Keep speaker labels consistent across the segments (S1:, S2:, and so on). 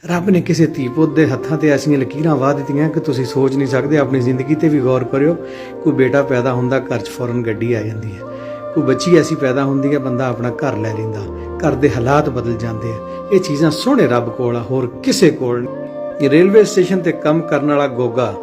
S1: ਰੱਬ ਨੇ ਕਿਸੇ ਧੀ ਪੁੱਤ ਦੇ ਹੱਥਾਂ ਤੇ ਐਸੀਆਂ ਲਕੀਰਾਂ ਵਾਹ ਦਿੱਤੀਆਂ ਕਿ ਤੁਸੀਂ ਸੋਚ ਨਹੀਂ ਸਕਦੇ। ਆਪਣੀ ਜ਼ਿੰਦਗੀ ਤੇ ਵੀ ਗੌਰ ਕਰਿਓ। ਕੋਈ ਬੇਟਾ ਪੈਦਾ ਹੁੰਦਾ, ਘਰ 'ਚ ਫੌਰਨ ਗੱਡੀ ਆ ਜਾਂਦੀ ਹੈ। ਕੋਈ ਬੱਚੀ ਐਸੀ ਪੈਦਾ ਹੁੰਦੀ ਹੈ, ਬੰਦਾ ਆਪਣਾ ਘਰ ਲੈ ਲੈਂਦਾ, ਘਰ ਦੇ ਹਾਲਾਤ ਬਦਲ ਜਾਂਦੇ ਆ। ਇਹ ਚੀਜ਼ਾਂ ਸੋਹਣੇ ਰੱਬ ਕੋਲ ਆ, ਹੋਰ ਕਿਸੇ ਕੋਲ ਨਹੀਂ। ਰੇਲਵੇ ਸਟੇਸ਼ਨ ਤੇ ਕੰਮ ਕਰਨ ਵਾਲਾ ਗੋਗਾ,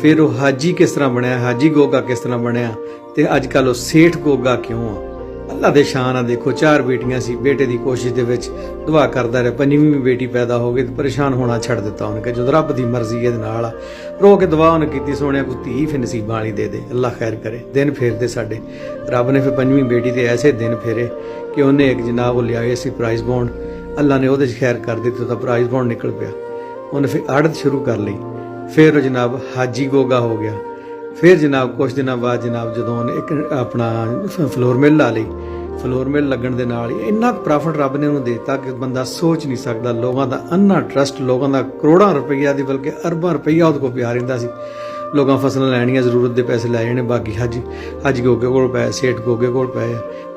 S1: ਫਿਰ ਉਹ ਹਾਜੀ ਕਿਸ ਤਰ੍ਹਾਂ ਬਣਿਆ, ਹਾਜੀ ਗੋਗਾ ਕਿਸ ਤਰ੍ਹਾਂ ਬਣਿਆ, ਤੇ ਅੱਜ ਕੱਲ੍ਹ ਉਹ ਸੇਠ ਗੋਗਾ ਕਿਉਂ ਆ। ਅੱਲਾ ਦੇ ਸ਼ਾਨ ਆ। ਦੇਖੋ 4 ਬੇਟੀਆਂ ਸੀ, ਬੇਟੇ ਦੀ ਕੋਸ਼ਿਸ਼ ਦੇ ਵਿੱਚ ਦੁਆ ਕਰਦਾ ਰਿਹਾ, 5ਵੀਂ ਬੇਟੀ ਪੈਦਾ ਹੋ ਗਈ ਤੇ ਪਰੇਸ਼ਾਨ ਹੋਣਾ ਛੱਡ ਦਿੱਤਾ ਉਹਨੇ ਕਿ ਜਦੋਂ ਰੱਬ ਦੀ ਮਰਜ਼ੀ ਇਹਦੇ ਨਾਲ ਆ। ਰੋ ਕੇ ਦੁਆ ਉਹਨੇ ਕੀਤੀ, ਸੋਹਣਿਆ ਕੋਈ ਧੀ ਫਿਰ ਨਸੀਬਾਂ ਵਾਲੀ ਦੇ ਦੇ, ਅੱਲਾ ਖੈਰ ਕਰੇ। ਦਿਨ ਫੇਰਦੇ ਸਾਡੇ ਰੱਬ ਨੇ ਫਿਰ 5ਵੀਂ ਬੇਟੀ ਤੇ ਐਸੇ ਦਿਨ ਫੇਰੇ ਕਿ ਉਹਨੇ ਇੱਕ ਜਨਾਬ ਉਹ ਲਿਆਏ ਸੀ ਪ੍ਰਾਈਜ਼ ਬੌਂਡ। ਅੱਲਾ ਨੇ ਉਹਦੇ 'ਚ ਖੈਰ ਕਰ ਦਿੱਤੀ, ਉਹਦਾ ਪ੍ਰਾਈਜ਼ ਬੌਂਡ ਨਿਕਲ ਪਿਆ। ਉਹਨੇ ਫਿਰ ਆੜਤ ਸ਼ੁਰੂ ਕਰ ਲਈ। ਫਿਰ ਉਹ ਜਨਾਬ ਹਾਜੀ ਗੋਗਾ ਹੋ ਗਿਆ। ਫਿਰ ਜਨਾਬ ਕੁਛ ਦਿਨਾਂ ਬਾਅਦ ਜਨਾਬ ਜਦੋਂ ਉਹਨੇ ਇੱਕ ਆਪਣਾ ਫਲੋਰ ਮਿਲ ਲਾ ਲਈ, ਫਲੋਰ ਮਿਲ ਲੱਗਣ ਦੇ ਨਾਲ ਇੰਨਾ ਪ੍ਰੋਫਿਟ ਰੱਬ ਨੇ ਉਹਨੂੰ ਦੇ ਦਿੱਤਾ ਕਿ ਬੰਦਾ ਸੋਚ ਨਹੀਂ ਸਕਦਾ। ਲੋਕਾਂ ਦਾ ਅੰਨਾ ਟਰਸਟ, ਲੋਕਾਂ ਦਾ ਕਰੋੜਾਂ ਰੁਪਈਆ ਦੀ ਬਲਕਿ ਅਰਬਾਂ ਰੁਪਈਆ ਉਹਦੇ ਕੋਲ ਪਿਆ ਰਹਿੰਦਾ ਸੀ। ਲੋਕਾਂ ਫਸਲਾਂ ਲੈਣੀਆਂ, ਜ਼ਰੂਰਤ ਦੇ ਪੈਸੇ ਲੈ ਜਾਣੇ, ਬਾਕੀ ਹਜ ਗੋਗੇ ਕੋਲ ਪਏ, ਸੇਠ ਗੋਗੇ ਕੋਲ ਪਏ।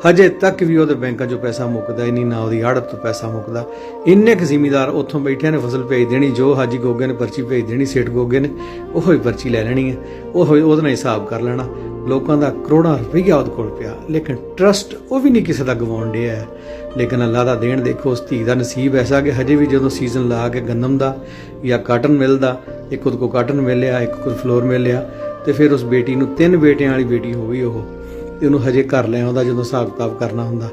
S1: ਹਜੇ ਤੱਕ ਵੀ ਉਹਦੇ ਬੈਂਕਾਂ 'ਚੋਂ ਪੈਸਾ ਮੁੱਕਦਾ ਹੀ ਨਹੀਂ, ਨਾ ਉਹਦੀ ਆੜਤ ਤੋਂ ਪੈਸਾ ਮੁੱਕਦਾ। ਇੰਨੇ ਕੁ ਜ਼ਿਮੀਦਾਰ ਉੱਥੋਂ ਬੈਠਿਆਂ ਨੇ ਫਸਲ ਭੇਜ ਦੇਣੀ, ਜੋ ਹਾਜੀ ਗੋਗੇ ਨੇ ਪਰਚੀ ਭੇਜ ਦੇਣੀ, ਸੇਠ ਗੋਗੇ ਨੇ ਉਹੋ ਹੀ ਪਰਚੀ ਲੈ ਲੈਣੀ ਹੈ, ਉਹਦੇ ਨਾਲ ਹਿਸਾਬ ਕਰ ਲੈਣਾ। ਲੋਕਾਂ ਦਾ ਕਰੋੜਾਂ ਰੁਪਈਆ ਉਹਦੇ ਕੋਲ ਪਿਆ, ਲੇਕਿਨ ਟਰਸਟ ਉਹ ਵੀ ਨਹੀਂ ਕਿਸੇ ਦਾ ਗਵਾਉਣ ਡਿਆ ਹੈ। ਲੇਕਿਨ ਅੱਲਾ ਦਾ ਦੇਣ ਦੇਖੋ, ਉਸ ਧੀ ਦਾ ਨਸੀਬ ਐਸਾ ਕਿ ਹਜੇ ਵੀ ਜਦੋਂ ਸੀਜ਼ਨ ਲਾ ਕੇ ਗੰਦਮ ਦਾ ਜਾਂ ਕਾਟਨ ਮਿਲਦਾ, ਇੱਕ ਉਹਦੇ ਕੋਲ ਕਾਟਨ ਮਿਲਿਆ, ਇੱਕ ਕੋਲ ਫਲੋਰ ਮਿਲਿਆ, ਤੇ ਫਿਰ ਉਸ ਬੇਟੀ ਨੂੰ 3 ਬੇਟਿਆਂ ਵਾਲੀ ਬੇਟੀ ਹੋ ਗਈ ਉਹ, ਤੇ ਉਹਨੂੰ ਹਜੇ ਘਰ ਲੈ ਆਉਂਦਾ ਜਦੋਂ ਹਿਸਾਬ ਕਿਤਾਬ ਕਰਨਾ ਹੁੰਦਾ।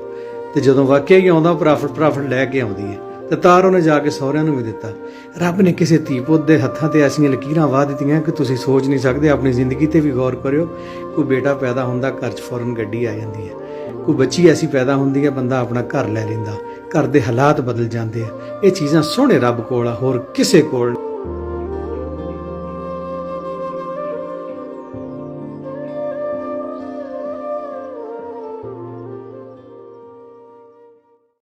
S1: ਤੇ ਜਦੋਂ ਵਾਕਿਆ ਹੀ ਆਉਂਦਾ ਪ੍ਰੋਫਿਟ ਲੈ ਕੇ ਆਉਂਦੀ ਹੈ, ਤੇ ਤਾਰ ਉਹਨੇ ਜਾ ਕੇ ਸਹੁਰਿਆਂ ਨੂੰ ਵੀ ਦਿੱਤਾ। ਰੱਬ ਨੇ ਕਿਸੇ ਧੀ ਪੁੱਤ ਦੇ ਹੱਥਾਂ ਤੇ ਐਸੀਆਂ ਲਕੀਰਾਂ ਵਾਹ ਦਿੱਤੀਆਂ ਕਿ ਤੁਸੀਂ ਸੋਚ ਨਹੀਂ ਸਕਦੇ। ਆਪਣੀ ਜ਼ਿੰਦਗੀ ਤੇ ਵੀ ਗੌਰ ਕਰਿਓ। ਕੋਈ ਬੇਟਾ ਪੈਦਾ ਹੁੰਦਾ, ਘਰ 'ਚ ਫੌਰਨ ਗੱਡੀ ਆ ਜਾਂਦੀ ਹੈ। ਕੋਈ ਬੱਚੀ ਐਸੀ ਪੈਦਾ ਹੁੰਦੀ ਹੈ, ਬੰਦਾ ਆਪਣਾ ਘਰ ਲੈ ਲੈਂਦਾ, ਘਰ ਦੇ ਹਾਲਾਤ ਬਦਲ ਜਾਂਦੇ ਆ। ਇਹ ਚੀਜ਼ਾਂ ਸੋਹਣੇ ਰੱਬ ਕੋਲ ਆ, ਹੋਰ ਕਿਸੇ ਕੋਲ।